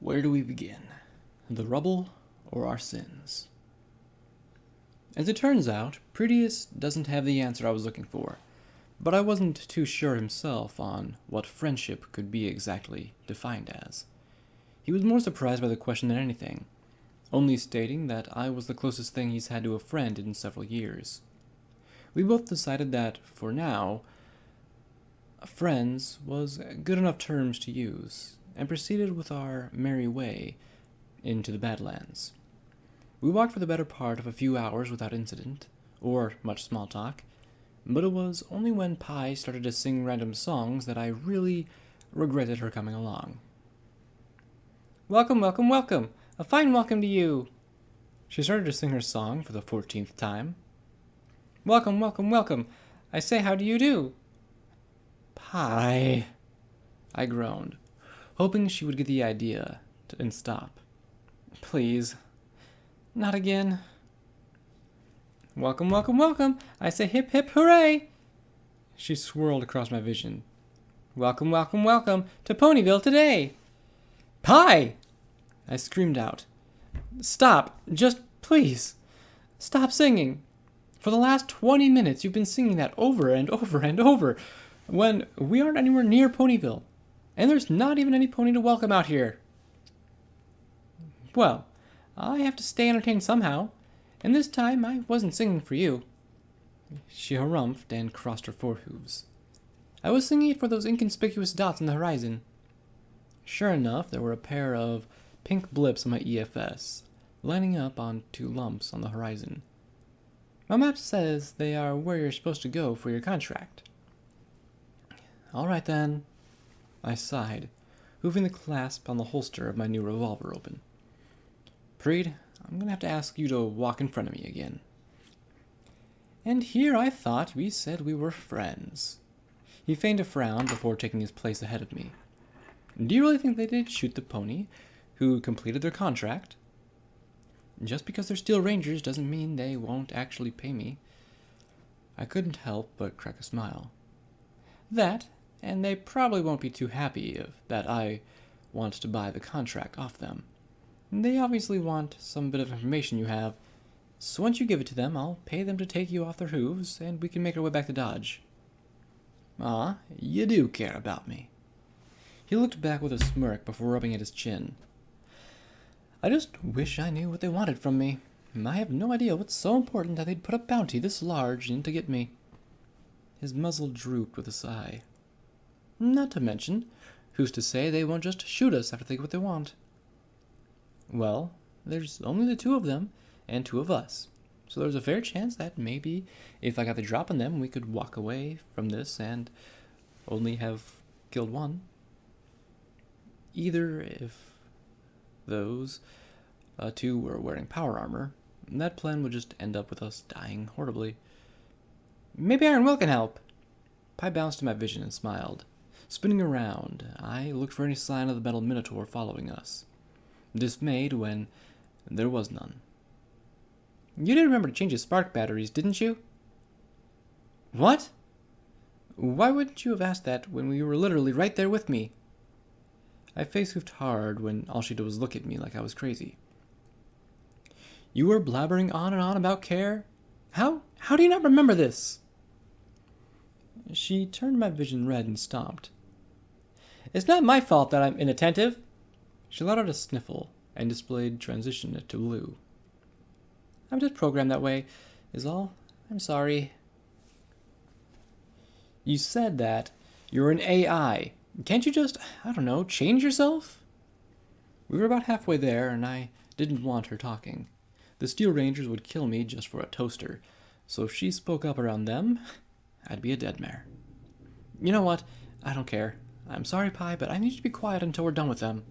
Where do we begin? The rubble or our sins? As it turns out, Prettius doesn't have the answer I was looking for, but I wasn't too sure himself on what friendship could be exactly defined as. He was more surprised by the question than anything, only stating that I was the closest thing he's had to a friend in several years. We both decided that, for now, friends was good enough terms to use, and proceeded with our merry way into the Badlands. We walked for the better part of a few hours without incident, or much small talk, but it was only when Pi started to sing random songs that I really regretted her coming along. "Welcome, welcome, welcome! A fine welcome to you!" She started to sing her song for the 14th time. "Welcome, welcome, welcome! I say, how do you do?" "Pi," I groaned, hoping she would get the idea and stop. "Please, not again." "Welcome, welcome, welcome! I say hip, hip, hooray!" She swirled across my vision. "Welcome, welcome, welcome to Ponyville today!" "Pi!" I screamed out. "Stop! Just please! Stop singing! For the last 20 minutes you've been singing that over and over and over, when we aren't anywhere near Ponyville, and there's not even any pony to welcome out here." "Well, I have to stay entertained somehow, and this time I wasn't singing for you." She harumphed and crossed her forehooves. "I was singing it for those inconspicuous dots on the horizon." Sure enough, there were a pair of pink blips on my EFS, lining up on two lumps on the horizon. "My map says they are where you're supposed to go for your contract." "All right then," I sighed, moving the clasp on the holster of my new revolver open. "Preet, I'm going to have to ask you to walk in front of me again." "And here I thought we said we were friends." He feigned a frown before taking his place ahead of me. "Do you really think they did shoot the pony who completed their contract?" "Just because they're Steel Rangers doesn't mean they won't actually pay me." I couldn't help but crack a smile. "That, and they probably won't be too happy that I want to buy the contract off them. They obviously want some bit of information you have, so once you give it to them, I'll pay them to take you off their hooves, and we can make our way back to Dodge." "Ah, you do care about me." He looked back with a smirk before rubbing at his chin. "I just wish I knew what they wanted from me. I have no idea what's so important that they'd put a bounty this large in to get me." His muzzle drooped with a sigh. "Not to mention, who's to say they won't just shoot us after they get what they want?" "Well, there's only the two of them, and two of us, so there's a fair chance that maybe if I got the drop on them, we could walk away from this and only have killed one. Either if those two were wearing power armor, that plan would just end up with us dying horribly." "Maybe Iron Will can help." Pi bounced to my vision and smiled. Spinning around, I looked for any sign of the metal minotaur following us, dismayed when there was none. "You did remember to change his spark batteries, didn't you?" "What? Why wouldn't you have asked that when you were literally right there with me?" I face-hoofed hard when all she did was look at me like I was crazy. "You were blabbering on and on about care? How do you not remember this?" She turned my vision red and stomped. "It's not my fault that I'm inattentive." She let out a sniffle and displayed transition to blue. "I'm just programmed that way, is all. I'm sorry." "You said that you're an AI. Can't you just, I don't know, change yourself?" We were about halfway there, and I didn't want her talking. The Steel Rangers would kill me just for a toaster, so if she spoke up around them, I'd be a dead mare. "You know what? I don't care. I'm sorry, Pi, but I need you to be quiet until we're done with them."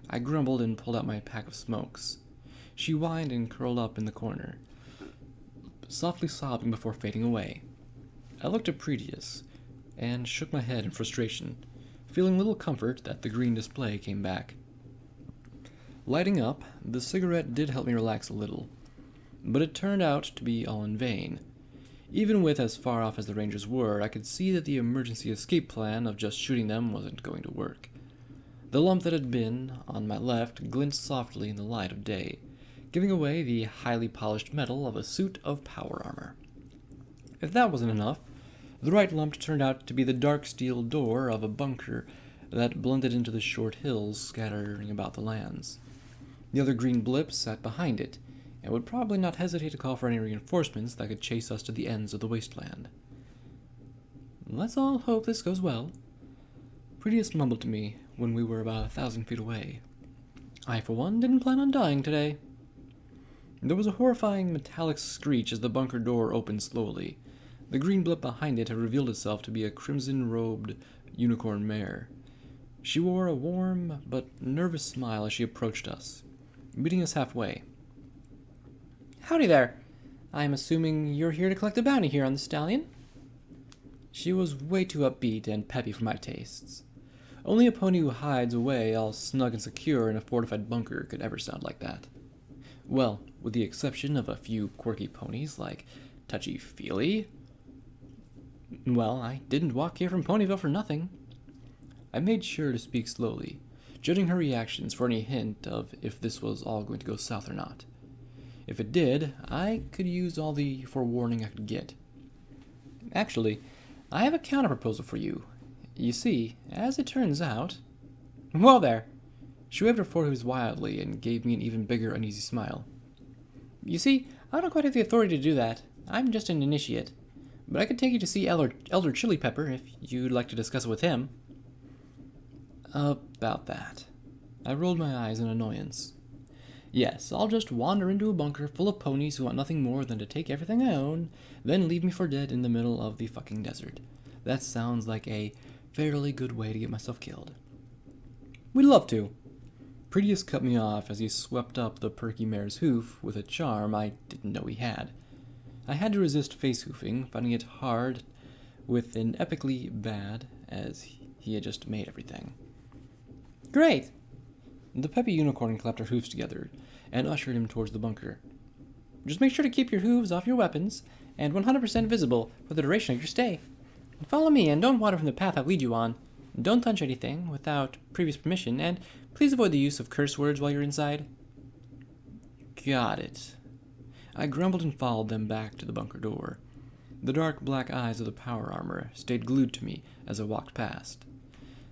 I grumbled and pulled out my pack of smokes. She whined and curled up in the corner, softly sobbing before fading away. I looked at Prettius and shook my head in frustration, feeling little comfort that the green display came back. Lighting up, the cigarette did help me relax a little, but it turned out to be all in vain. Even with as far off as the Rangers were, I could see that the emergency escape plan of just shooting them wasn't going to work. The lump that had been on my left glinted softly in the light of day, giving away the highly polished metal of a suit of power armor. If that wasn't enough, the right lump turned out to be the dark steel door of a bunker that blended into the short hills scattering about the lands. The other green blip sat behind it, and would probably not hesitate to call for any reinforcements that could chase us to the ends of the wasteland. Let's all hope this goes well. Prettiest mumbled to me when we were about 1,000 feet away. I, for one, didn't plan on dying today. There was a horrifying metallic screech as the bunker door opened slowly. The green blip behind it had revealed itself to be a crimson-robed unicorn mare. She wore a warm but nervous smile as she approached us, meeting us halfway. Howdy there. I'm assuming you're here to collect a bounty here on the stallion? She was way too upbeat and peppy for my tastes. Only a pony who hides away all snug and secure in a fortified bunker could ever sound like that. Well, with the exception of a few quirky ponies like Touchy-Feely. Well, I didn't walk here from Ponyville for nothing. I made sure to speak slowly, judging her reactions for any hint of if this was all going to go south or not. If it did, I could use all the forewarning I could get. Actually, I have a counter-proposal for you. You see, as it turns out... Whoa there! She waved her forehooves wildly and gave me an even bigger uneasy smile. You see, I don't quite have the authority to do that. I'm just an initiate. But I could take you to see Elder Chili Pepper if you'd like to discuss it with him. About that. I rolled my eyes in annoyance. Yes, I'll just wander into a bunker full of ponies who want nothing more than to take everything I own, then leave me for dead in the middle of the fucking desert. That sounds like a fairly good way to get myself killed. We'd love to. Prettiest cut me off as he swept up the perky mare's hoof with a charm I didn't know he had. I had to resist face hoofing, finding it hard with an epically bad as he had just made everything. Great! The peppy unicorn clapped her hooves together and ushered him towards the bunker. Just make sure to keep your hooves off your weapons and 100% visible for the duration of your stay. Follow me and don't wander from the path I lead you on. Don't touch anything without previous permission, and please avoid the use of curse words while you're inside. Got it. I grumbled and followed them back to the bunker door. The dark black eyes of the power armor stayed glued to me as I walked past.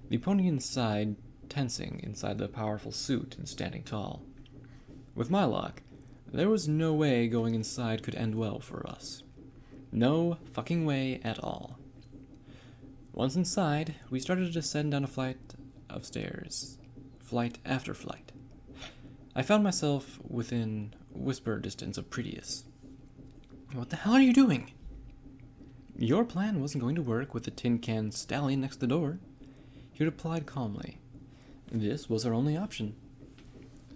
The pony inside tensing inside the powerful suit and standing tall. With my luck, there was no way going inside could end well for us. No fucking way at all. Once inside, we started to descend down a flight of stairs. Flight after flight. I found myself within whisper distance of Prettius. What the hell are you doing? Your plan wasn't going to work with the tin can stallion next to the door. He replied calmly. This was our only option.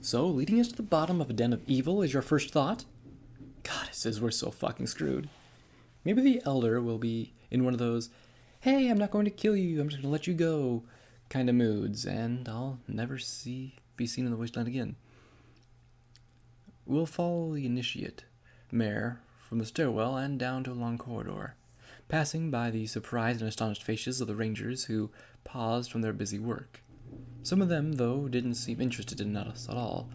So, leading us to the bottom of a den of evil is your first thought? Goddesses, we're so fucking screwed. Maybe the elder will be in one of those, hey, I'm not going to kill you, I'm just going to let you go kind of moods, and I'll never be seen in the wasteland again. We'll follow the initiate mare from the stairwell and down to a long corridor, passing by the surprised and astonished faces of the rangers who paused from their busy work. Some of them, though, didn't seem interested in us at all,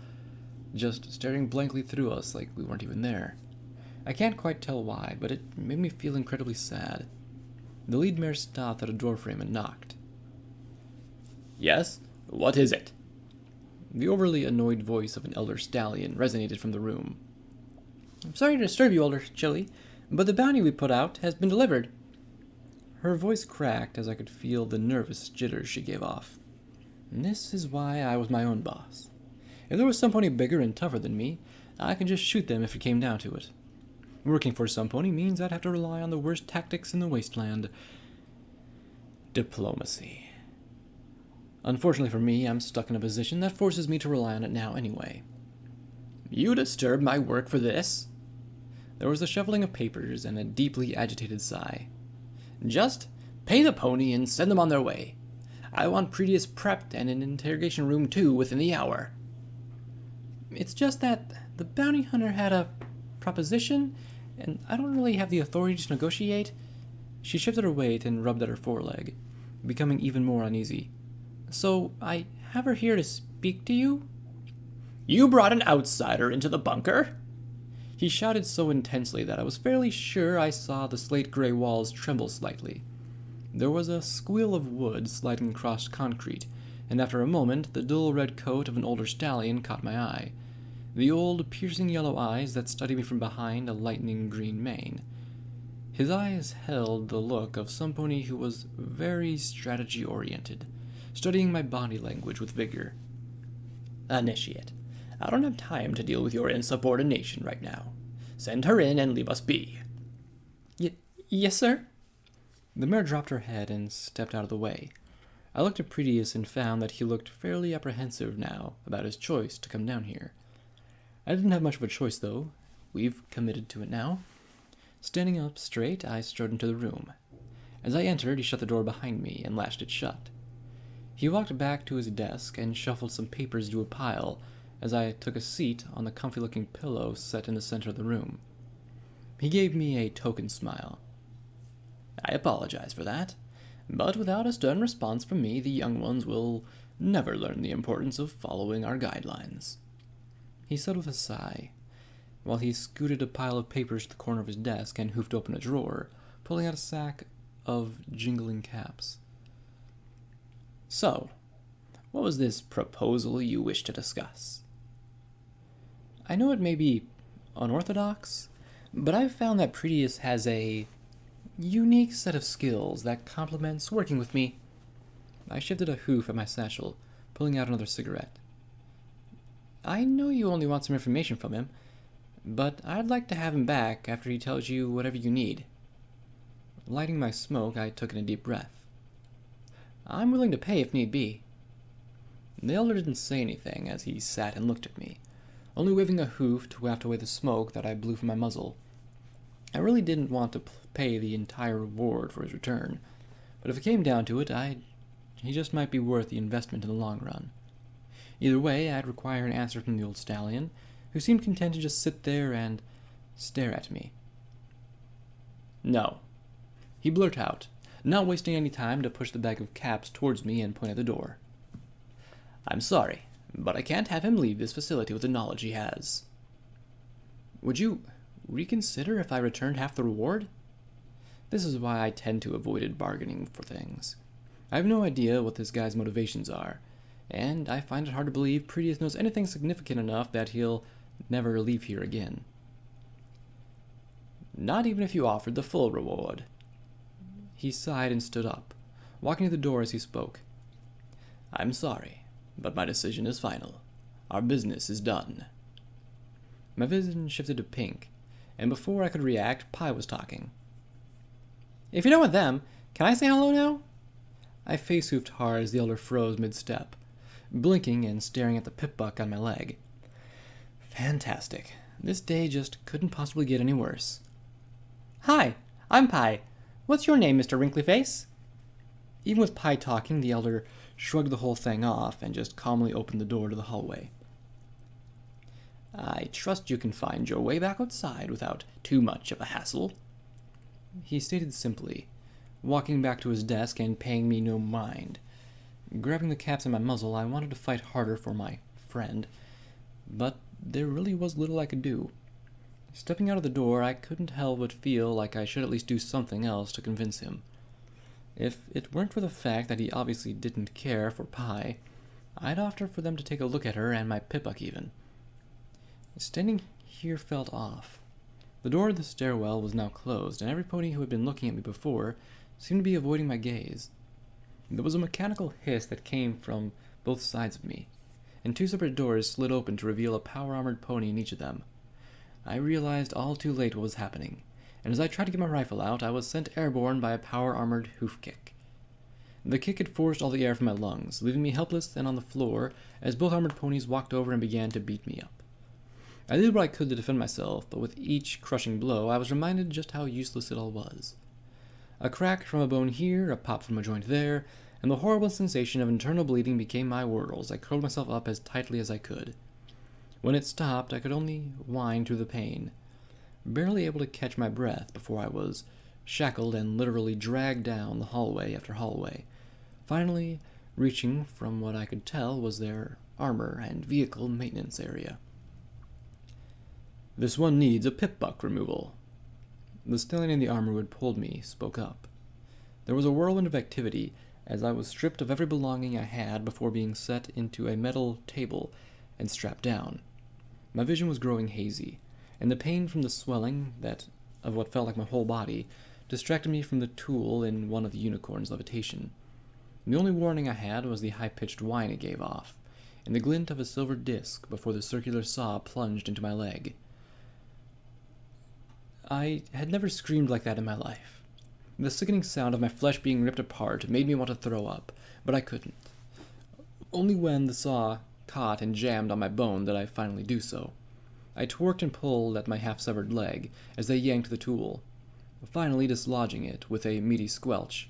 just staring blankly through us like we weren't even there. I can't quite tell why, but it made me feel incredibly sad. The lead mare stopped at a doorframe and knocked. Yes? What is it? The overly annoyed voice of an elder stallion resonated from the room. I'm sorry to disturb you, Elder Chili, but the bounty we put out has been delivered. Her voice cracked as I could feel the nervous jitters she gave off. And this is why I was my own boss. If there was some pony bigger and tougher than me, I could just shoot them if it came down to it. Working for some pony means I'd have to rely on the worst tactics in the wasteland. Diplomacy. Unfortunately for me, I'm stuck in a position that forces me to rely on it now anyway. You disturb my work for this? There was a shuffling of papers and a deeply agitated sigh. Just pay the pony and send them on their way. I want Prettius prepped and an interrogation room too within the hour. It's just that the bounty hunter had a proposition, and I don't really have the authority to negotiate. She shifted her weight and rubbed at her foreleg, becoming even more uneasy. So I have her here to speak to you?" "You brought an outsider into the bunker?" He shouted so intensely that I was fairly sure I saw the slate-gray walls tremble slightly. There was a squeal of wood sliding across concrete, and after a moment the dull red coat of an older stallion caught my eye. The old, piercing yellow eyes that studied me from behind a lightning green mane. His eyes held the look of some pony who was very strategy-oriented, studying my body language with vigor. "Initiate, I don't have time to deal with your insubordination right now. Send her in and leave us be." Yes, sir." The mare dropped her head and stepped out of the way. I looked at Pretius and found that he looked fairly apprehensive now about his choice to come down here. I didn't have much of a choice, though. We've committed to it now. Standing up straight, I strode into the room. As I entered, he shut the door behind me and latched it shut. He walked back to his desk and shuffled some papers into a pile as I took a seat on the comfy-looking pillow set in the center of the room. He gave me a token smile. "I apologize for that, but without a stern response from me, the young ones will never learn the importance of following our guidelines," he said with a sigh, while he scooted a pile of papers to the corner of his desk and hoofed open a drawer, pulling out a sack of jingling caps. "So, what was this proposal you wish to discuss?" "I know it may be unorthodox, but I've found that Pretius has a unique set of skills that complements working with me." I shifted a hoof at my satchel, pulling out another cigarette. "I know you only want some information from him, but I'd like to have him back after he tells you whatever you need." Lighting my smoke, I took in a deep breath. "I'm willing to pay if need be." The elder didn't say anything as he sat and looked at me, only waving a hoof to waft away the smoke that I blew from my muzzle. I really didn't want to pay the entire reward for his return, but if it came down to it, he just might be worth the investment in the long run. Either way, I'd require an answer from the old stallion, who seemed content to just sit there and stare at me. "No," he blurted out, not wasting any time to push the bag of caps towards me and point at the door. "I'm sorry, but I can't have him leave this facility with the knowledge he has." "Would you reconsider if I returned half the reward?" This is why I tend to avoid bargaining for things. I have no idea what this guy's motivations are, and I find it hard to believe Pretius knows anything significant enough that he'll never leave here again. "Not even if you offered the full reward." He sighed and stood up, walking to the door as he spoke. "I'm sorry, but my decision is final. Our business is done." My vision shifted to pink, and before I could react, Pi was talking. "If you're done with them, can I say hello now?" I face-hoofed hard as the elder froze mid-step, blinking and staring at the pip-buck on my leg. Fantastic. This day just couldn't possibly get any worse. "Hi, I'm Pi. What's your name, Mr. Wrinkly-Face?" Even with Pi talking, the elder shrugged the whole thing off and just calmly opened the door to the hallway. "I trust you can find your way back outside without too much of a hassle," he stated simply, walking back to his desk and paying me no mind. Grabbing the caps in my muzzle, I wanted to fight harder for my friend, but there really was little I could do. Stepping out of the door, I couldn't help but feel like I should at least do something else to convince him. If it weren't for the fact that he obviously didn't care for Pi, I'd offer for them to take a look at her and my pip-buck even. Standing here felt off. The door of the stairwell was now closed, and every pony who had been looking at me before seemed to be avoiding my gaze. There was a mechanical hiss that came from both sides of me, and two separate doors slid open to reveal a power-armored pony in each of them. I realized all too late what was happening, and as I tried to get my rifle out, I was sent airborne by a power-armored hoof kick. The kick had forced all the air from my lungs, leaving me helpless and on the floor as both armored ponies walked over and began to beat me up. I did what I could to defend myself, but with each crushing blow, I was reminded just how useless it all was. A crack from a bone here, a pop from a joint there, and the horrible sensation of internal bleeding became my world as I curled myself up as tightly as I could. When it stopped, I could only whine through the pain, barely able to catch my breath before I was shackled and literally dragged down the hallway after hallway, finally reaching from what I could tell was their armor and vehicle maintenance area. "This one needs a pip-buck removal." The stallion in the armor who had pulled me spoke up. There was a whirlwind of activity as I was stripped of every belonging I had before being set into a metal table and strapped down. My vision was growing hazy, and the pain from the swelling of what felt like my whole body distracted me from the tool in one of the unicorn's levitation. The only warning I had was the high-pitched whine it gave off, and the glint of a silver disc before the circular saw plunged into my leg. I had never screamed like that in my life. The sickening sound of my flesh being ripped apart made me want to throw up, but I couldn't. Only when the saw caught and jammed on my bone did I finally do so. I twerked and pulled at my half-severed leg as they yanked the tool, finally dislodging it with a meaty squelch.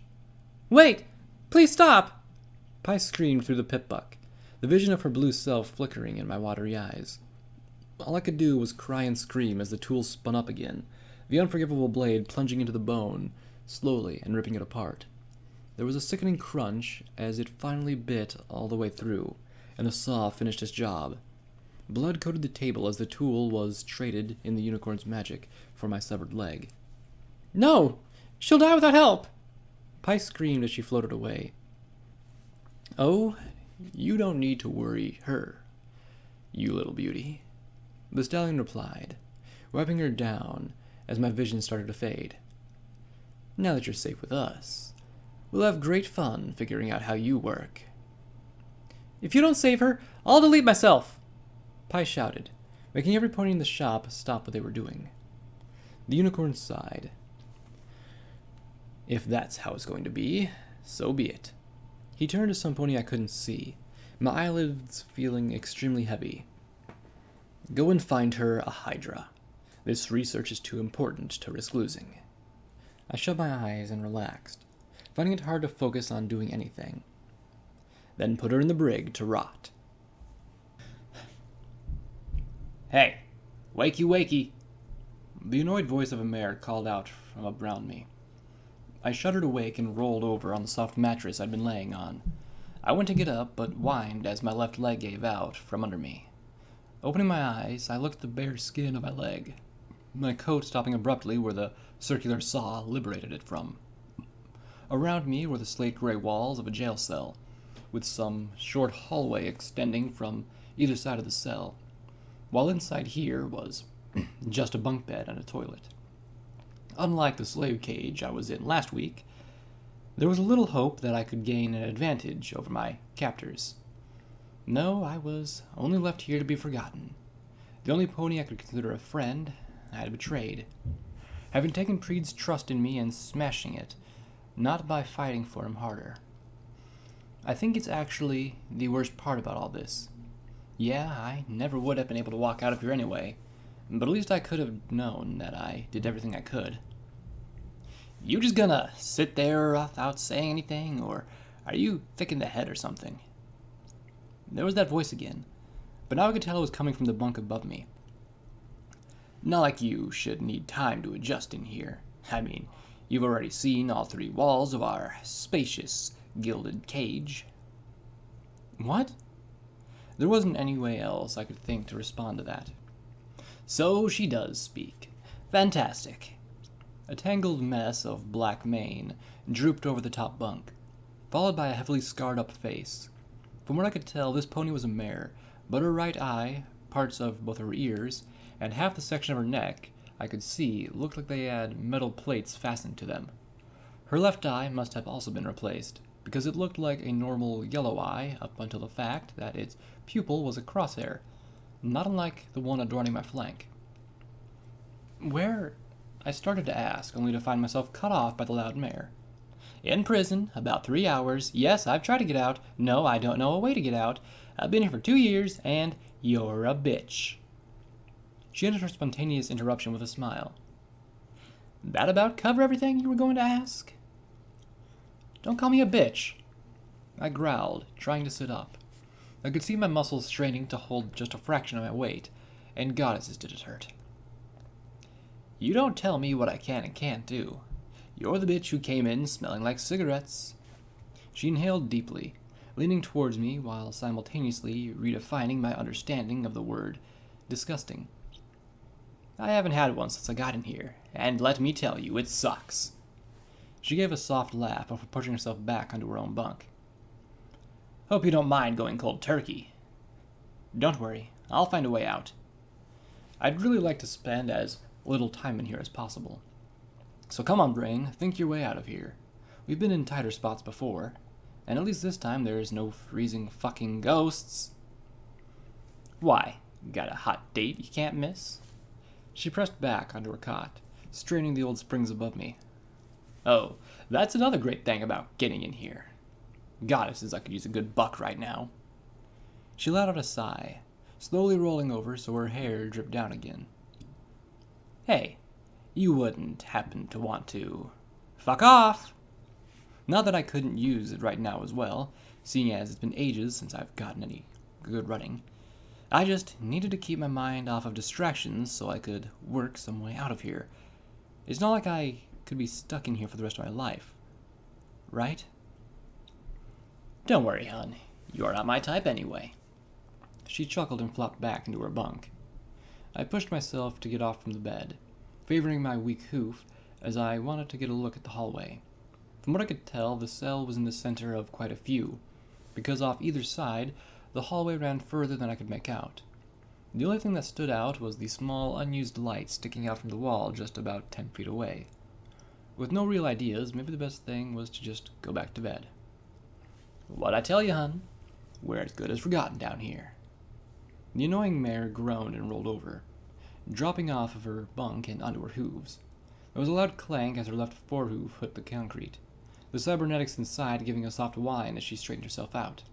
Wait! Please stop! Pi screamed through the pip-buck, the vision of her blue self flickering in my watery eyes. All I could do was cry and scream as the tool spun up again, the unforgivable blade plunging into the bone, slowly and ripping it apart. There was a sickening crunch as it finally bit all the way through, and the saw finished its job. Blood coated the table as the tool was traded in the unicorn's magic for my severed leg. No! She'll die without help! Pi screamed as she floated away. "Oh, you don't need to worry her, you little beauty," the stallion replied, wiping her down as my vision started to fade. "Now that you're safe with us, we'll have great fun figuring out how you work." If you don't save her, I'll delete myself! Pi shouted, making every pony in the shop stop what they were doing. The unicorn sighed. "If that's how it's going to be, so be it." He turned to some pony I couldn't see, my eyelids feeling extremely heavy. "Go and find her a hydra. This research is too important to risk losing." I shut my eyes and relaxed, finding it hard to focus on doing anything. "Then put her in the brig to rot." "Hey, wakey wakey!" The annoyed voice of a mare called out from around me. I shuddered awake and rolled over on the soft mattress I'd been laying on. I went to get up, but whined as my left leg gave out from under me. Opening my eyes, I looked at the bare skin of my leg, my coat stopping abruptly where the circular saw liberated it from. Around me were the slate-gray walls of a jail cell, with some short hallway extending from either side of the cell, while inside here was just a bunk bed and a toilet. Unlike the slave cage I was in last week, there was a little hope that I could gain an advantage over my captors. No, I was only left here to be forgotten. The only pony I could consider a friend I had betrayed, having taken Preed's trust in me and smashing it, not by fighting for him harder. I think it's actually the worst part about all this. Yeah, I never would have been able to walk out of here anyway, but at least I could have known that I did everything I could. "You just gonna sit there without saying anything, or are you thick in the head or something?" There was that voice again, but now I could tell it was coming from the bunk above me. "Not like you should need time to adjust in here. I mean, you've already seen all 3 walls of our spacious, gilded cage." What? There wasn't any way else I could think to respond to that. "So she does speak. Fantastic." A tangled mess of black mane drooped over the top bunk, followed by a heavily scarred-up face. From what I could tell, this pony was a mare, but her right eye, parts of both her ears, and half the section of her neck I could see looked like they had metal plates fastened to them. Her left eye must have also been replaced, because it looked like a normal yellow eye up until the fact that its pupil was a crosshair, not unlike the one adorning my flank. "Where?" I started to ask, only to find myself cut off by the loud mare. "In prison, about 3 hours. Yes, I've tried to get out. No, I don't know a way to get out. I've been here for 2 years, and you're a bitch." She ended her spontaneous interruption with a smile. "That about cover everything you were going to ask?" "Don't call me a bitch." I growled, trying to sit up. I could see my muscles straining to hold just a fraction of my weight, and goddesses did it hurt. "You don't tell me what I can and can't do. You're the bitch who came in smelling like cigarettes." She inhaled deeply, leaning towards me while simultaneously redefining my understanding of the word disgusting. I haven't had one since I got in here, and let me tell you, it sucks. She gave a soft laugh before pushing herself back onto her own bunk. Hope you don't mind going cold turkey. Don't worry, I'll find a way out. I'd really like to spend as little time in here as possible. So come on, brain, think your way out of here. We've been in tighter spots before, and at least this time there's no freezing fucking ghosts. Why, got a hot date you can't miss? She pressed back onto her cot, straining the old springs above me. Oh, that's another great thing about getting in here. Goddesses, I could use a good buck right now. She let out a sigh, slowly rolling over so her hair dripped down again. Hey, you wouldn't happen to want to... Fuck off! Not that I couldn't use it right now as well, seeing as it's been ages since I've gotten any good running. I just needed to keep my mind off of distractions so I could work some way out of here. It's not like I could be stuck in here for the rest of my life. Right? Don't worry, hon. You're not my type anyway. She chuckled and flopped back into her bunk. I pushed myself to get off from the bed, favoring my weak hoof as I wanted to get a look at the hallway. From what I could tell, the cell was in the center of quite a few, because off either side, the hallway ran further than I could make out. The only thing that stood out was the small, unused light sticking out from the wall just about 10 feet away. With no real ideas, maybe the best thing was to just go back to bed. What'd I tell you, hun? We're as good as forgotten down here. The annoying mare groaned and rolled over, dropping off of her bunk and onto her hooves. There was a loud clank as her left forehoof hit the concrete, the cybernetics inside giving a soft whine as she straightened herself out.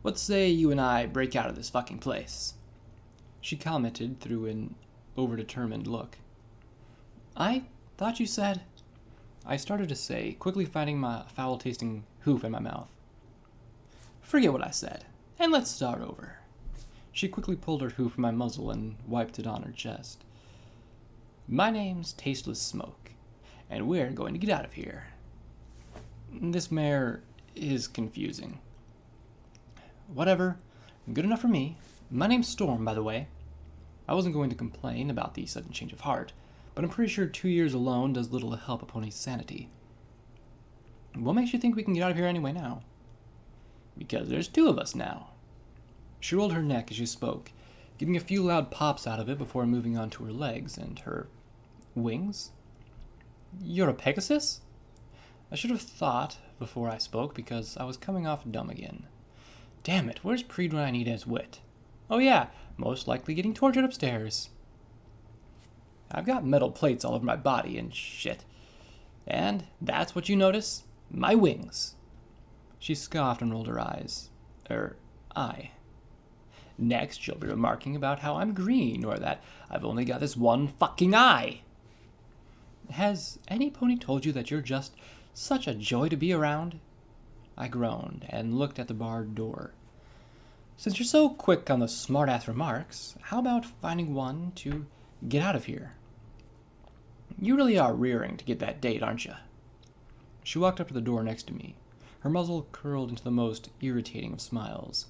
What say you and I break out of this fucking place? She commented through an overdetermined look. I thought you said... I started to say, quickly finding my foul-tasting hoof in my mouth. Forget what I said, and let's start over. She quickly pulled her hoof from my muzzle and wiped it on her chest. My name's Tasteless Smoke, and we're going to get out of here. This mare is confusing. Whatever. Good enough for me. My name's Storm, by the way. I wasn't going to complain about the sudden change of heart, but I'm pretty sure 2 years alone does little to help a pony's sanity. What makes you think we can get out of here anyway now? Because there's 2 of us now. She rolled her neck as she spoke, getting a few loud pops out of it before moving on to her legs and her wings. You're a Pegasus? I should have thought before I spoke because I was coming off dumb again. Damn it, where's Preed when I need his wit? Oh yeah, most likely getting tortured upstairs. I've got metal plates all over my body and shit. And that's what you notice? My wings. She scoffed and rolled her eyes. Eye. Next, she'll be remarking about how I'm green, or that I've only got this one fucking eye. Has any pony told you that you're just such a joy to be around? I groaned and looked at the barred door. Since you're so quick on the smart-ass remarks, how about finding one to get out of here? You really are rearing to get that date, aren't you? She walked up to the door next to me, her muzzle curled into the most irritating of smiles.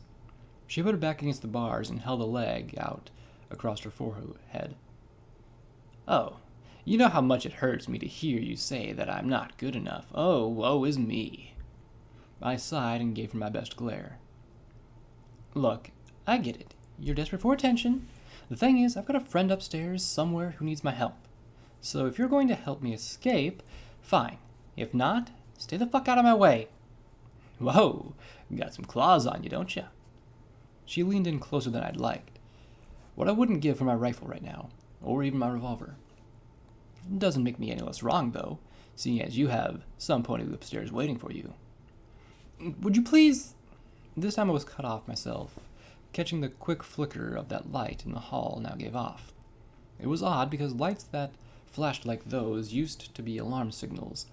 She put it back against the bars and held a leg out across her forehead. Oh, you know how much it hurts me to hear you say that I'm not good enough. Oh, woe is me. I sighed and gave her my best glare. Look, I get it. You're desperate for attention. The thing is, I've got a friend upstairs somewhere who needs my help. So if you're going to help me escape, fine. If not, stay the fuck out of my way. Whoa, got some claws on you, don't you? She leaned in closer than I'd liked. What I wouldn't give for my rifle right now, or even my revolver. It doesn't make me any less wrong, though, seeing as you have some pony upstairs waiting for you. Would you please... This time I was cut off myself, catching the quick flicker of that light in the hall now gave off. It was odd because lights that flashed like those used to be alarm signals,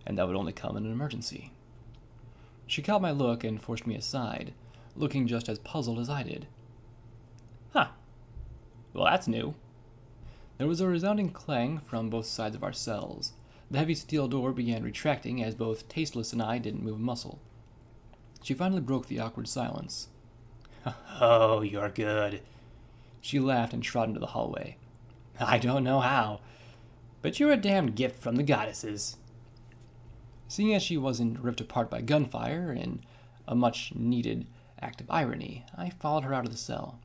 and that would only come in an emergency. She caught my look and forced me aside, looking just as puzzled as I did. Huh. Well, that's new. There was a resounding clang from both sides of our cells. The heavy steel door began retracting as both Tasteless and I didn't move a muscle. She finally broke the awkward silence. Oh, you're good. She laughed and trotted into the hallway. I don't know how, but you're a damned gift from the goddesses. Seeing as she wasn't ripped apart by gunfire in a much-needed act of irony, I followed her out of the cell.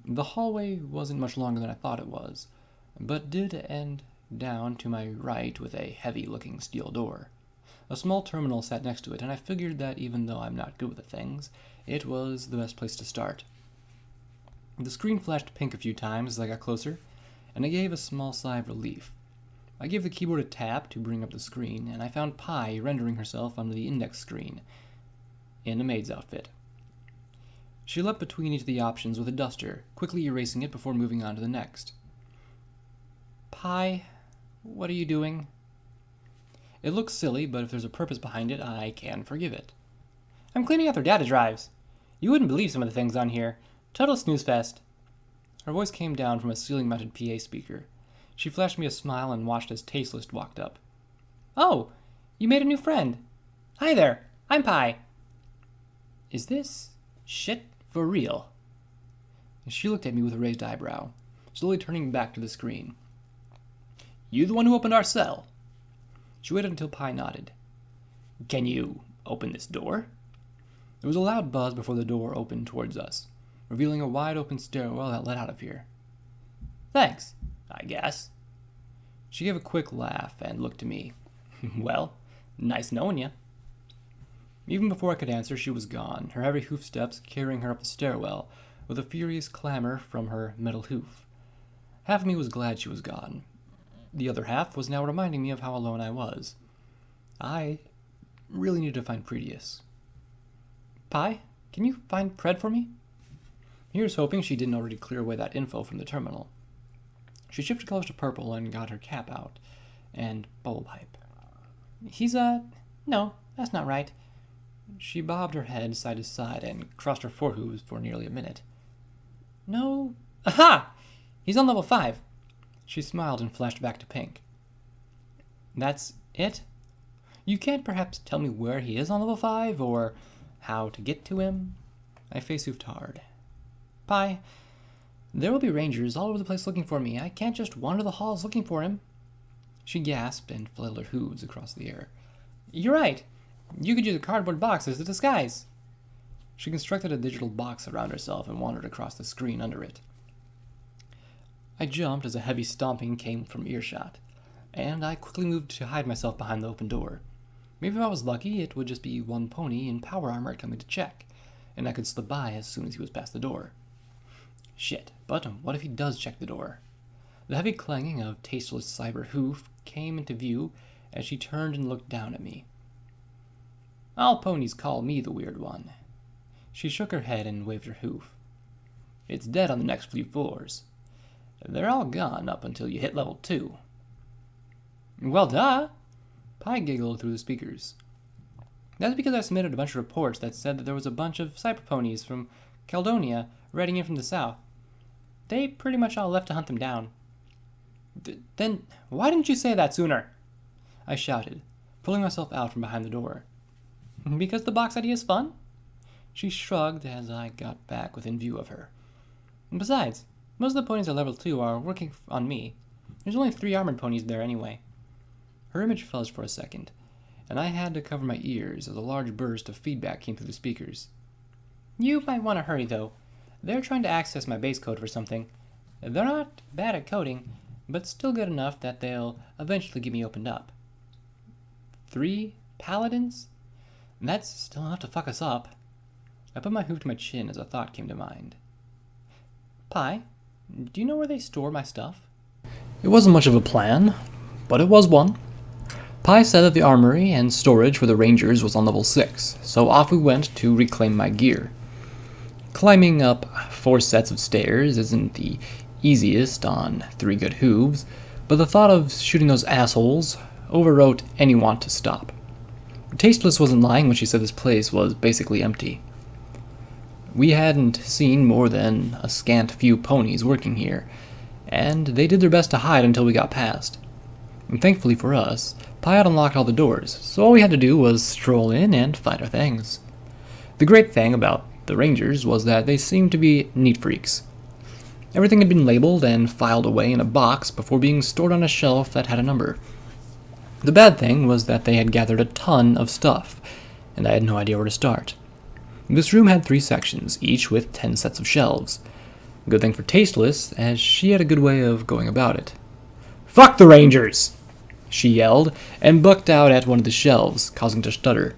The hallway wasn't much longer than I thought it was, but did end down to my right with a heavy-looking steel door. A small terminal sat next to it, and I figured that even though I'm not good with things, it was the best place to start. The screen flashed pink a few times as I got closer, and I gave a small sigh of relief. I gave the keyboard a tap to bring up the screen, and I found Pi rendering herself on the index screen, in a maid's outfit. She leapt between each of the options with a duster, quickly erasing it before moving on to the next. Pi, what are you doing? It looks silly, but if there's a purpose behind it, I can forgive it. I'm cleaning out their data drives. You wouldn't believe some of the things on here. Total snooze fest. Her voice came down from a ceiling-mounted PA speaker. She flashed me a smile and watched as Tasteless walked up. Oh, you made a new friend. Hi there, I'm Pi. Is this shit for real? She looked at me with a raised eyebrow, slowly turning back to the screen. You the one who opened our cell? She waited until Pi nodded. Can you open this door? There was a loud buzz before the door opened towards us, revealing a wide-open stairwell that led out of here. Thanks, I guess. She gave a quick laugh and looked to me. Well, nice knowing you. Even before I could answer, she was gone, her heavy hoof steps carrying her up the stairwell, with a furious clamor from her metal hoof. Half of me was glad she was gone. The other half was now reminding me of how alone I was. I really needed to find Pretius. Pi, can you find Pred for me? Here's hoping she didn't already clear away that info from the terminal. She shifted colors to purple and got her cap out, and bubble pipe. No, that's not right. She bobbed her head side to side and crossed her forehooves for nearly a minute. No. Aha! He's on level 5. She smiled and flashed back to pink. That's it? You can't perhaps tell me where he is on level 5, or how to get to him? I face-hoofed hard. Pi, there will be rangers all over the place looking for me. I can't just wander the halls looking for him. She gasped and flailed her hooves across the air. You're right. You could use a cardboard box as a disguise. She constructed a digital box around herself and wandered across the screen under it. I jumped as a heavy stomping came from earshot, and I quickly moved to hide myself behind the open door. Maybe if I was lucky, it would just be one pony in power armor coming to check, and I could slip by as soon as he was past the door. Shit, but what if he does check the door? The heavy clanging of Tasteless cyber hoof came into view as she turned and looked down at me. All ponies call me the weird one. She shook her head and waved her hoof. It's dead on the next few floors. They're all gone up until you hit level 2. Well, duh! Pi giggled through the speakers. That's because I submitted a bunch of reports that said that there was a bunch of cyber ponies from Caledonia riding in from the south. They pretty much all left to hunt them down. Then why didn't you say that sooner? I shouted, pulling myself out from behind the door. Because the box idea is fun? She shrugged as I got back within view of her. And besides, most of the ponies at level 2 are working on me. There's only 3 armored ponies there anyway. Her image fuzzed for a second, and I had to cover my ears as a large burst of feedback came through the speakers. You might want to hurry, though. They're trying to access my base code for something. They're not bad at coding, but still good enough that they'll eventually get me opened up. 3 paladins? That's still enough to fuck us up. I put my hoof to my chin as a thought came to mind. Pi, do you know where they store my stuff? It wasn't much of a plan, but it was one. Pi said that the armory and storage for the Rangers was on level 6, so off we went to reclaim my gear. Climbing up 4 sets of stairs isn't the easiest on 3 good hooves, but the thought of shooting those assholes overwrote any want to stop. Tasteless wasn't lying when she said this place was basically empty. We hadn't seen more than a scant few ponies working here, and they did their best to hide until we got past. And thankfully for us, Pi had unlocked all the doors, so all we had to do was stroll in and find our things. The great thing about the Rangers was that they seemed to be neat freaks. Everything had been labeled and filed away in a box before being stored on a shelf that had a number. The bad thing was that they had gathered a ton of stuff, and I had no idea where to start. This room had 3 sections, each with 10 sets of shelves. Good thing for Tasteless, as she had a good way of going about it. "Fuck the Rangers!" she yelled, and bucked out at one of the shelves, causing it to stutter.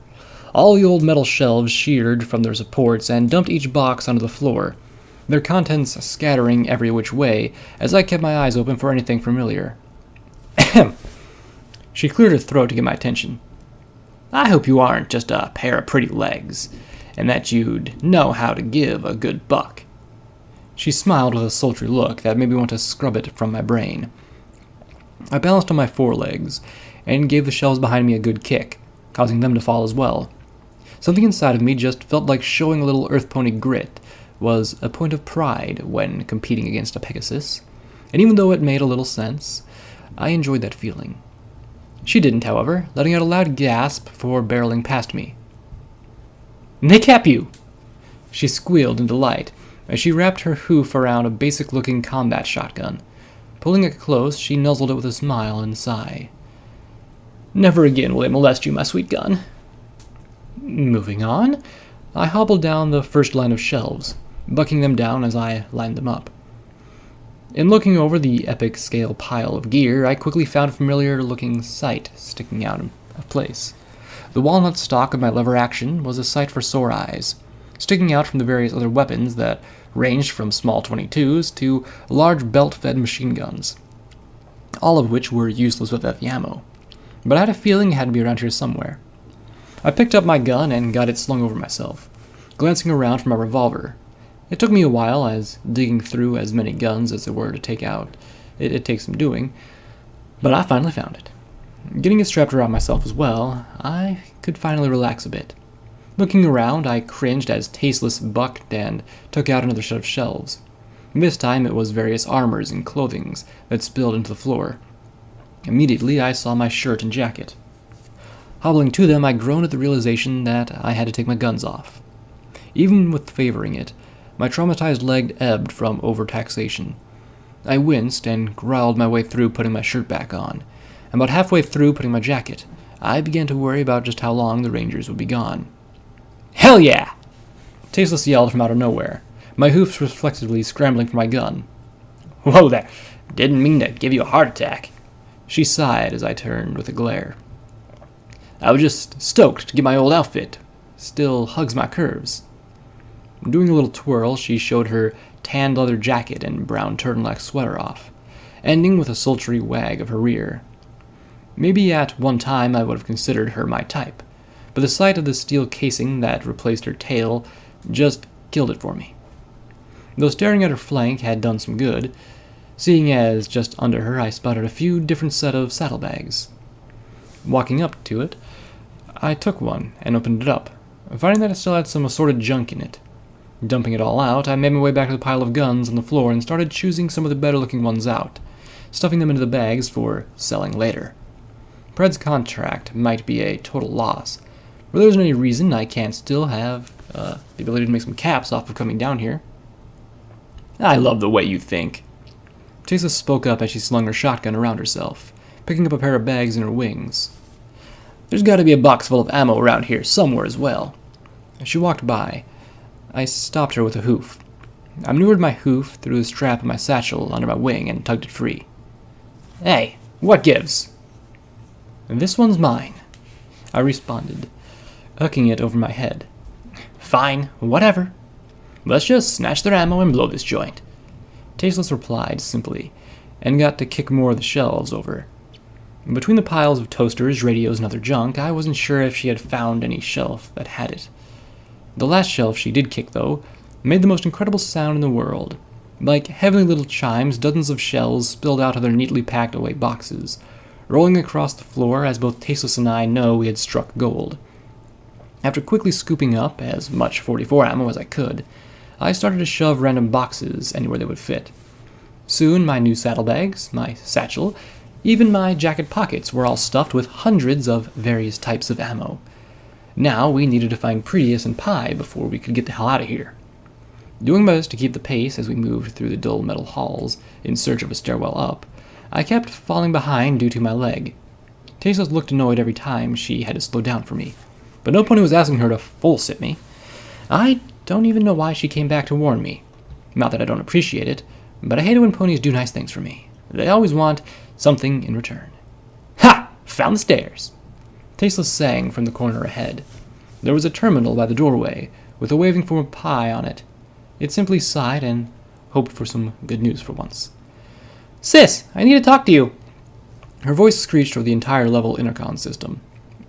All the old metal shelves sheared from their supports and dumped each box onto the floor, their contents scattering every which way as I kept my eyes open for anything familiar. Ahem. She cleared her throat to get my attention. "I hope you aren't just a pair of pretty legs, and that you'd know how to give a good buck." She smiled with a sultry look that made me want to scrub it from my brain. I balanced on my forelegs and gave the shelves behind me a good kick, causing them to fall as well. Something inside of me just felt like showing a little earth pony grit was a point of pride when competing against a Pegasus, and even though it made a little sense, I enjoyed that feeling. She didn't, however, letting out a loud gasp before barreling past me. "They cap you!" She squealed in delight as she wrapped her hoof around a basic-looking combat shotgun. Pulling it close, she nuzzled it with a smile and sigh. "Never again will they molest you, my sweet gun." Moving on, I hobbled down the first line of shelves, bucking them down as I lined them up. In looking over the epic-scale pile of gear, I quickly found a familiar-looking sight sticking out of place. The walnut stock of my lever action was a sight for sore eyes, sticking out from the various other weapons that ranged from small 22s to large belt-fed machine guns, all of which were useless without the ammo. But I had a feeling it had to be around here somewhere. I picked up my gun and got it slung over myself, glancing around for my revolver. It took me a while, as digging through as many guns as there were to take out, it takes some doing, but I finally found it. Getting it strapped around myself as well, I could finally relax a bit. Looking around, I cringed as Tasteless bucked and took out another set of shelves. This time it was various armors and clothings that spilled into the floor. Immediately I saw my shirt and jacket. Hobbling to them, I groaned at the realization that I had to take my guns off. Even with favoring it, my traumatized leg ebbed from overtaxation. I winced and growled my way through putting my shirt back on. About halfway through putting my jacket, I began to worry about just how long the Rangers would be gone. "Hell yeah!" Tasteless yelled from out of nowhere, my hoofs reflexively scrambling for my gun. "Whoa there! Didn't mean to give you a heart attack." She sighed as I turned with a glare. "I was just stoked to get my old outfit. Still hugs my curves." Doing a little twirl, she showed her tanned leather jacket and brown turtleneck sweater off, ending with a sultry wag of her rear. Maybe at one time I would have considered her my type, but the sight of the steel casing that replaced her tail just killed it for me. Though staring at her flank had done some good, seeing as just under her I spotted a few different set of saddlebags. Walking up to it, I took one and opened it up, finding that it still had some assorted junk in it. Dumping it all out, I made my way back to the pile of guns on the floor and started choosing some of the better-looking ones out, stuffing them into the bags for selling later. Pred's contract might be a total loss, but there isn't any reason I can't still have the ability to make some caps off of coming down here. "I love the way you think." Tessa spoke up as she slung her shotgun around herself, picking up a pair of bags in her wings. "There's got to be a box full of ammo around here somewhere as well." As she walked by, I stopped her with a hoof. I maneuvered my hoof through the strap of my satchel under my wing and tugged it free. "Hey, what gives?" "This one's mine," I responded, hooking it over my head. "Fine, whatever. Let's just snatch their ammo and blow this joint." Tasteless replied simply, and got to kick more of the shelves over. Between the piles of toasters, radios, and other junk, I wasn't sure if she had found any shelf that had it. The last shelf she did kick, though, made the most incredible sound in the world. Like heavenly little chimes, dozens of shells spilled out of their neatly packed away boxes, rolling across the floor as both Tasteless and I know we had struck gold. After quickly scooping up as much 44 ammo as I could, I started to shove random boxes anywhere they would fit. Soon my new saddlebags, my satchel, even my jacket pockets were all stuffed with hundreds of various types of ammo. Now we needed to find Prius and Pi before we could get the hell out of here. Doing my best to keep the pace as we moved through the dull metal halls in search of a stairwell up, I kept falling behind due to my leg. Tasteless looked annoyed every time she had to slow down for me, but no pony was asking her to full sit me. I don't even know why she came back to warn me. Not that I don't appreciate it, but I hate it when ponies do nice things for me. They always want something in return. Ha! Found the stairs! Tasteless sang from the corner ahead. There was a terminal by the doorway, with a waving form of Pi on it. It simply sighed and hoped for some good news for once. "Sis, I need to talk to you!" Her voice screeched over the entire level intercom system.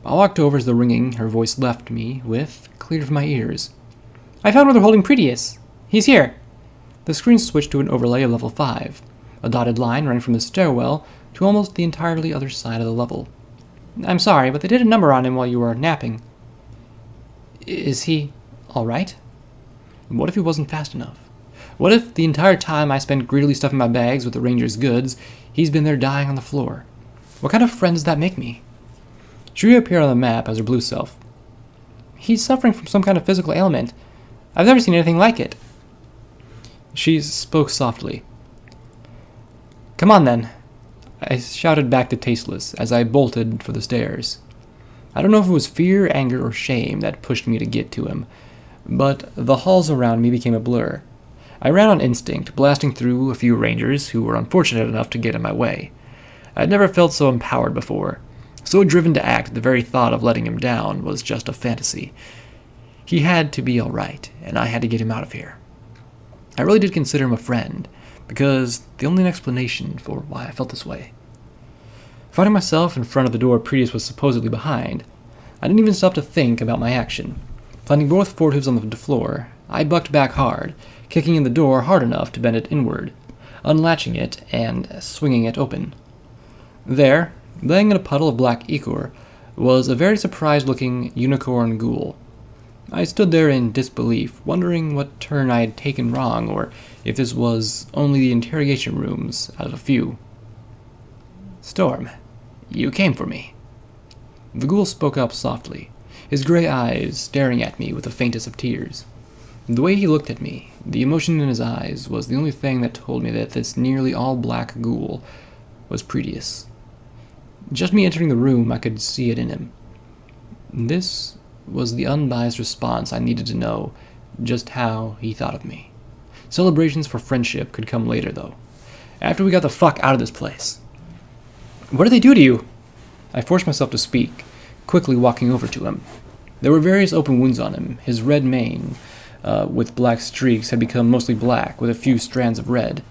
I walked over as the ringing her voice left me with cleared from my ears. "I found where they're holding Proteus. He's here." The screen switched to an overlay of level 5, a dotted line running from the stairwell to almost the entirely other side of the level. "I'm sorry, but they did a number on him while you were napping." "Is he all right?" What if he wasn't fast enough? What if the entire time I spent greedily stuffing my bags with the ranger's goods, he's been there dying on the floor? What kind of friend does that make me? She reappeared on the map as her blue self. "He's suffering from some kind of physical ailment. I've never seen anything like it." She spoke softly. "Come on, then," I shouted back to Tasteless as I bolted for the stairs. I don't know if it was fear, anger, or shame that pushed me to get to him, but the halls around me became a blur. I ran on instinct, blasting through a few rangers who were unfortunate enough to get in my way. I'd never felt so empowered before, so driven to act the very thought of letting him down was just a fantasy. He had to be all right, and I had to get him out of here. I really did consider him a friend, because the only explanation for why I felt this way. Finding myself in front of the door Proteus was supposedly behind, I didn't even stop to think about my action. Planting both forward hooves on the floor, I bucked back hard, kicking in the door hard enough to bend it inward, unlatching it and swinging it open. There, laying in a puddle of black ichor, was a very surprised-looking unicorn ghoul. I stood there in disbelief, wondering what turn I had taken wrong, or if this was only the interrogation rooms out of a few. "Storm, you came for me." The ghoul spoke up softly, his gray eyes staring at me with the faintest of tears. The way he looked at me, the emotion in his eyes, was the only thing that told me that this nearly all-black ghoul was Proteus. Just me entering the room, I could see it in him. This was the unbiased response I needed to know just how he thought of me. Celebrations for friendship could come later, though, after we got the fuck out of this place. "What did they do to you?" I forced myself to speak, quickly walking over to him. There were various open wounds on him. His red mane, with black streaks, had become mostly black, with a few strands of red.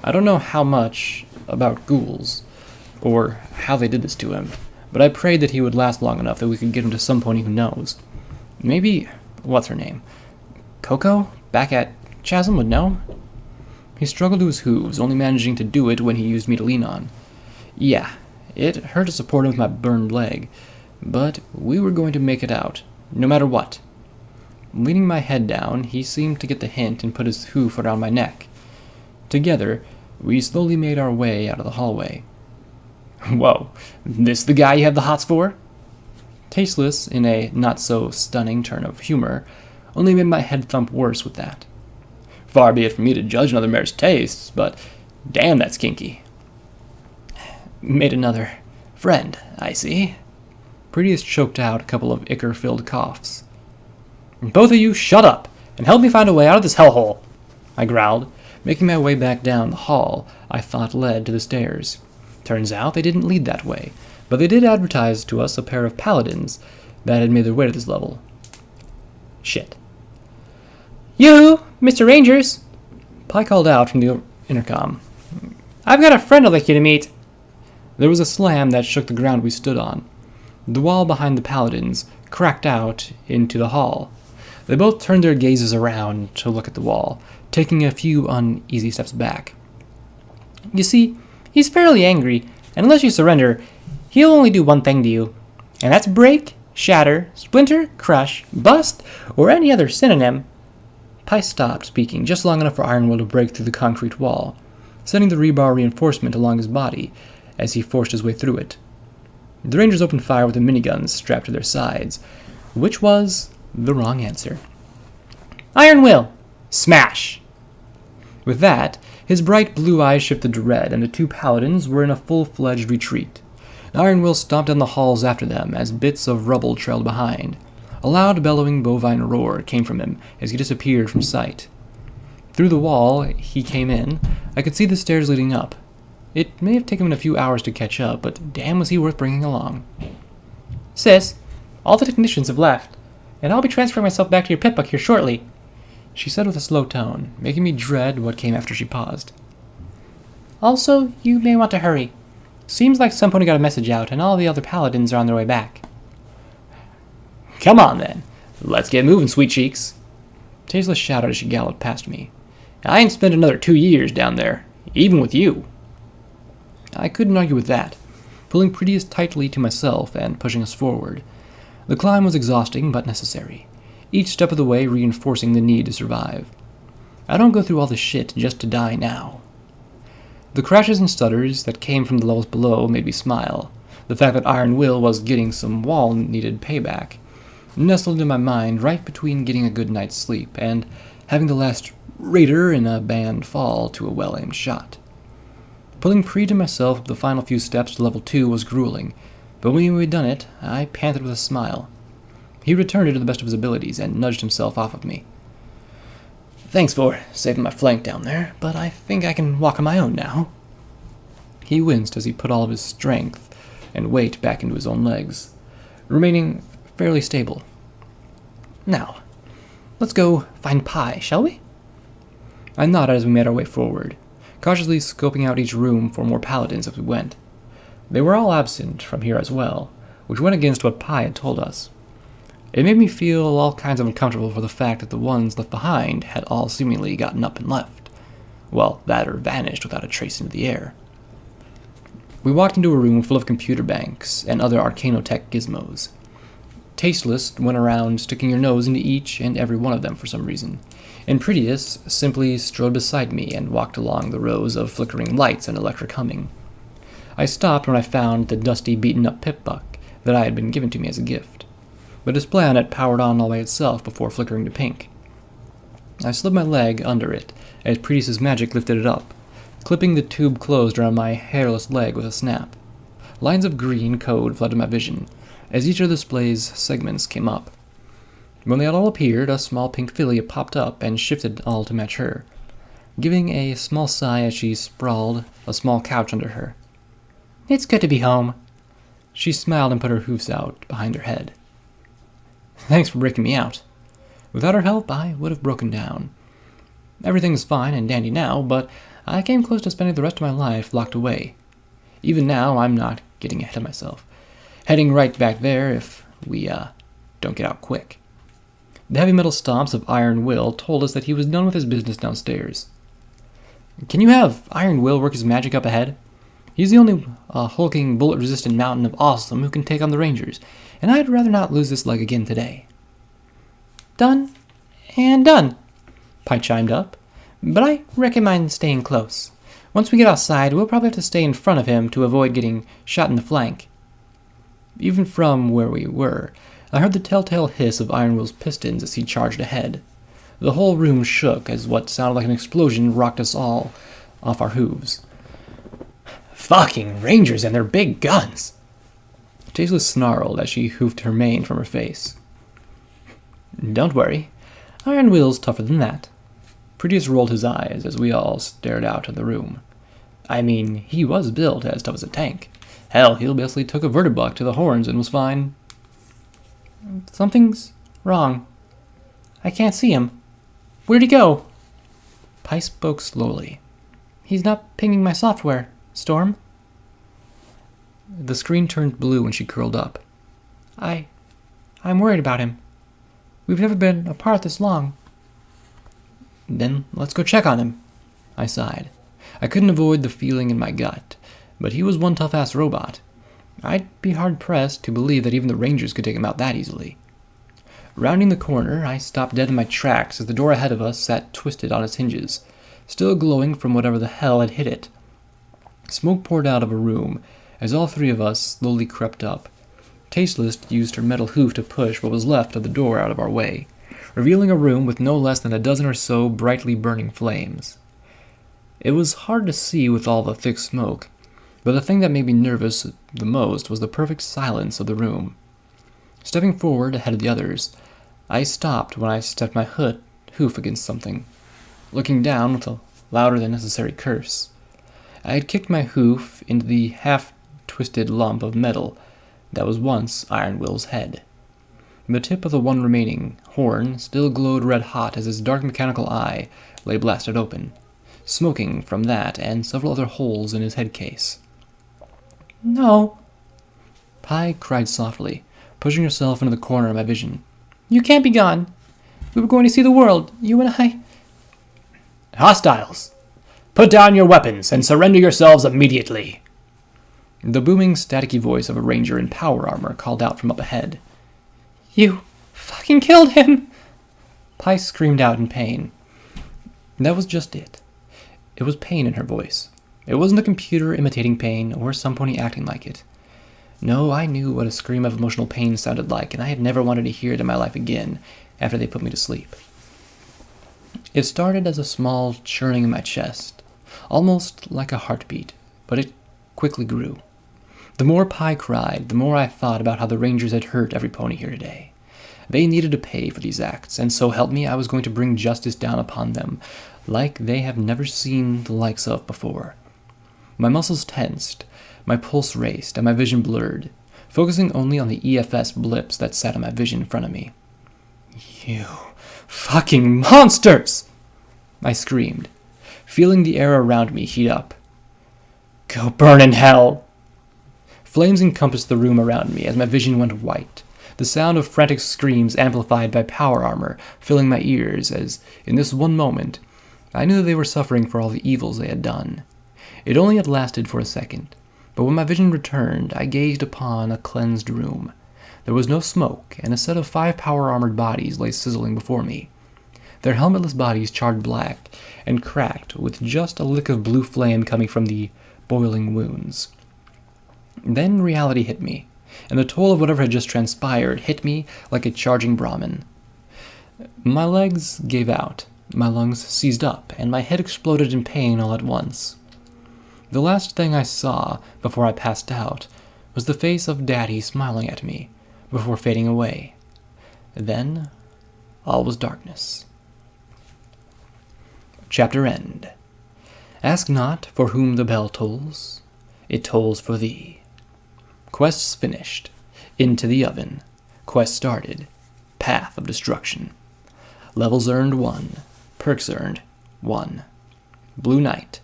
I don't know how much about ghouls, or how they did this to him, but I prayed that he would last long enough that we could get him to some pony who knows. Maybe, what's her name? Coco, back at Chasm, would know? He struggled to his hooves, only managing to do it when he used me to lean on. Yeah, it hurt to support him with my burned leg, but we were going to make it out, no matter what. Leaning my head down, he seemed to get the hint and put his hoof around my neck. Together, we slowly made our way out of the hallway. "Whoa, this the guy you have the hots for?" Tasteless, in a not-so-stunning turn of humor, only made my head thump worse with that. Far be it from me to judge another mare's tastes, but damn, that's kinky. "Made another friend, I see." Proteus choked out a couple of ichor-filled coughs. "Both of you shut up, and help me find a way out of this hellhole," I growled, making my way back down the hall I thought led to the stairs. Turns out they didn't lead that way, but they did advertise to us a pair of paladins that had made their way to this level. Shit. "Yoo-hoo, Mr. Rangers!" Pi called out from the intercom. "I've got a friend I'd like you to meet." There was a slam that shook the ground we stood on. The wall behind the paladins cracked out into the hall. They both turned their gazes around to look at the wall, taking a few uneasy steps back. "You see, he's fairly angry, and unless you surrender, he'll only do one thing to you, and that's break, shatter, splinter, crush, bust, or any other synonym." Pi stopped speaking just long enough for Ironwood to break through the concrete wall, sending the rebar reinforcement along his body as he forced his way through it. The Rangers opened fire with the miniguns strapped to their sides, which was the wrong answer. Iron Will! Smash! With that, his bright blue eyes shifted to red, and the two paladins were in a full-fledged retreat. Iron Will stomped down the halls after them as bits of rubble trailed behind. A loud, bellowing bovine roar came from him as he disappeared from sight. Through the wall he came in, I could see the stairs leading up. It may have taken him a few hours to catch up, but damn was he worth bringing along. Sis, all the technicians have left, and I'll be transferring myself back to your pitbuck here shortly, she said with a slow tone, making me dread what came after she paused. Also, you may want to hurry. Seems like some pony got a message out, and all the other paladins are on their way back. Come on, then. Let's get moving, sweet cheeks. Tasteless shouted as she galloped past me. I ain't spent another 2 years down there, even with you. I couldn't argue with that, pulling Prettiest tightly to myself and pushing us forward. The climb was exhausting but necessary, each step of the way reinforcing the need to survive. I don't go through all this shit just to die now. The crashes and stutters that came from the levels below made me smile. The fact that Iron Will was getting some wall-needed payback nestled in my mind right between getting a good night's sleep and having the last raider in a band fall to a well-aimed shot. Pulling Pre to myself up the final few steps to level 2 was grueling, but when we had done it, I panted with a smile. He returned it to the best of his abilities and nudged himself off of me. Thanks for saving my flank down there, but I think I can walk on my own now. He winced as he put all of his strength and weight back into his own legs, remaining fairly stable. Now, let's go find Pi, shall we? I nodded as we made our way forward, cautiously scoping out each room for more paladins as we went. They were all absent from here as well, which went against what Pi had told us. It made me feel all kinds of uncomfortable for the fact that the ones left behind had all seemingly gotten up and left. Well, that or vanished without a trace into the air. We walked into a room full of computer banks and other arcanotech gizmos. Tasteless went around sticking her nose into each and every one of them for some reason, and Prettiest simply strode beside me and walked along the rows of flickering lights and electric humming. I stopped when I found the dusty, beaten-up pip-buck that I had been given to me as a gift. The display on it powered on all by itself before flickering to pink. I slid my leg under it as Prettiest's magic lifted it up, clipping the tube closed around my hairless leg with a snap. Lines of green code flooded my vision as each of the display's segments came up. When they had all appeared, a small pink filly popped up and shifted all to match her, giving a small sigh as she sprawled a small couch under her. It's good to be home. She smiled and put her hoofs out behind her head. Thanks for breaking me out. Without her help, I would have broken down. Everything's fine and dandy now, but I came close to spending the rest of my life locked away. Even now, I'm not getting ahead of myself. Heading right back there if we, don't get out quick. The heavy metal stomps of Iron Will told us that he was done with his business downstairs. Can you have Iron Will work his magic up ahead? He's the only hulking, bullet-resistant mountain of awesome who can take on the Rangers, and I'd rather not lose this leg again today. Done and done, Pi chimed up, but I recommend staying close. Once we get outside, we'll probably have to stay in front of him to avoid getting shot in the flank. Even from where we were, I heard the telltale hiss of Iron Will's pistons as he charged ahead. The whole room shook as what sounded like an explosion rocked us all off our hooves. Fucking Rangers and their big guns! Tasteless snarled as she hoofed her mane from her face. Don't worry, Iron Will's tougher than that. Prettiest rolled his eyes as we all stared out of the room. I mean, he was built as tough as a tank. Hell, he basically took a vertebuck to the horns and was fine. Something's wrong. I can't see him. Where'd he go? Pi spoke slowly. He's not pinging my software, Storm. The screen turned blue when she curled up. I'm worried about him. We've never been apart this long. Then let's go check on him, I sighed. I couldn't avoid the feeling in my gut, but he was one tough-ass robot. I'd be hard-pressed to believe that even the Rangers could take him out that easily. Rounding the corner, I stopped dead in my tracks as the door ahead of us sat twisted on its hinges, still glowing from whatever the hell had hit it. Smoke poured out of a room as all three of us slowly crept up, Tasteless used her metal hoof to push what was left of the door out of our way, revealing a room with no less than a dozen or so brightly burning flames. It was hard to see with all the thick smoke, but the thing that made me nervous the most was the perfect silence of the room. Stepping forward ahead of the others, I stopped when I stepped my hoof against something, looking down with a louder than necessary curse. I had kicked my hoof into the half-twisted lump of metal that was once Iron Will's head. The tip of the one remaining horn still glowed red-hot as his dark mechanical eye lay blasted open, smoking from that and several other holes in his head case. No, Pi cried softly, pushing herself into the corner of my vision. you can't be gone. We were going to see the world, you and I. Hostiles! Put down your weapons and surrender yourselves immediately. The booming, staticky voice of a ranger in power armor called out from up ahead. You fucking killed him! Pi screamed out in pain. That was just it. It was pain in her voice. It wasn't a computer imitating pain or some pony acting like it. No, I knew what a scream of emotional pain sounded like, and I had never wanted to hear it in my life again after they put me to sleep. It started as a small churning in my chest, almost like a heartbeat, but it quickly grew. The more Pi cried, the more I thought about how the Rangers had hurt every pony here today. They needed to pay for these acts, and so help me, I was going to bring justice down upon them, like they have never seen the likes of before. My muscles tensed, my pulse raced, and my vision blurred, focusing only on the EFS blips that sat in my vision in front of me. You fucking monsters! I screamed, feeling the air around me heat up. Go burn in hell! Flames encompassed the room around me as my vision went white, the sound of frantic screams amplified by power armor filling my ears as, in this one moment, I knew that they were suffering for all the evils they had done. It only had lasted for a second, but when my vision returned, I gazed upon a cleansed room. There was no smoke, and a set of 5 power-armored bodies lay sizzling before me. Their helmetless bodies charred black and cracked, with just a lick of blue flame coming from the boiling wounds. Then reality hit me, and the toll of whatever had just transpired hit me like a charging Brahmin. My legs gave out, my lungs seized up, and my head exploded in pain all at once. The last thing I saw before I passed out was the face of Daddy smiling at me before fading away. Then, all was darkness. Chapter End. Ask not for whom the bell tolls, it tolls for thee. Quests finished. Into the oven. Quest started. Path of destruction. Levels earned 1. Perks earned 1. Blue Knight.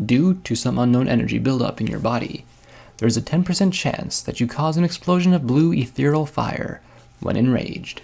Due to some unknown energy buildup in your body, there is a 10% chance that you cause an explosion of blue ethereal fire when enraged.